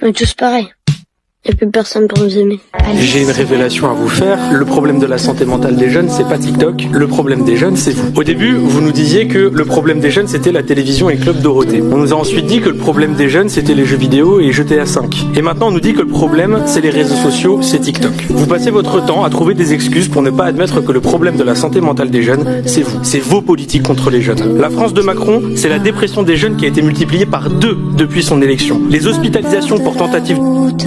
On est tous pareils. Il n'y a plus personne pour nous aimer. J'ai une révélation à vous faire. Le problème de la santé mentale des jeunes, c'est pas TikTok. Le problème des jeunes, c'est vous. Au début, vous nous disiez que le problème des jeunes, c'était la télévision et Club Dorothée. On nous a ensuite dit que le problème des jeunes, c'était les jeux vidéo et GTA 5. Et maintenant, on nous dit que le problème, c'est les réseaux sociaux, c'est TikTok. Vous passez votre temps à trouver des excuses pour ne pas admettre que le problème de la santé mentale des jeunes, c'est vous. C'est vos politiques contre les jeunes. La France de Macron, c'est la dépression des jeunes qui a été multipliée par 2 depuis son élection. Les hospitalisations pour tentative,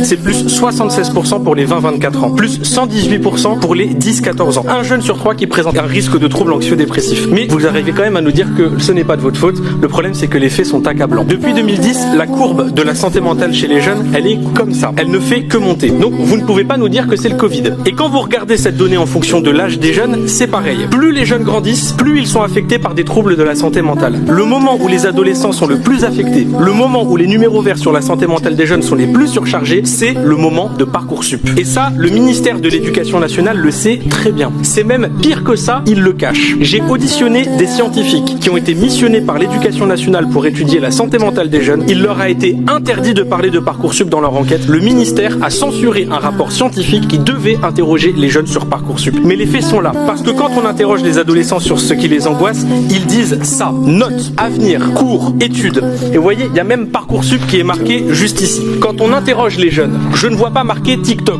c'est plus 76% pour les 20-24 ans, plus 118% pour les 10-14 ans. Un jeune sur 3 qui présente un risque de troubles anxio-dépressifs. Mais vous arrivez quand même à nous dire que ce n'est pas de votre faute. Le problème, c'est que les faits sont accablants. Depuis 2010, la courbe de la santé mentale chez les jeunes, elle est comme ça. Elle ne fait que monter. Donc, vous ne pouvez pas nous dire que c'est le Covid. Et quand vous regardez cette donnée en fonction de l'âge des jeunes, c'est pareil. Plus les jeunes grandissent, plus ils sont affectés par des troubles de la santé mentale. Le moment où les adolescents sont le plus affectés, le moment où les numéros verts sur la santé mentale des jeunes sont les plus surchargés, c'est le moment de Parcoursup. Et ça, le ministère de l'Éducation nationale le sait très bien. C'est même pire que ça, il le cache. J'ai auditionné des scientifiques qui ont été missionnés par l'Éducation nationale pour étudier la santé mentale des jeunes. Il leur a été interdit de parler de Parcoursup dans leur enquête. Le ministère a censuré un rapport scientifique qui devait interroger les jeunes sur Parcoursup. Mais les faits sont là. Parce que quand on interroge les adolescents sur ce qui les angoisse, ils disent ça. Notes, avenir, cours, études. Et vous voyez, il y a même Parcoursup qui est marqué juste ici. Quand on interroge les jeunes, je ne vois pas marqué TikTok.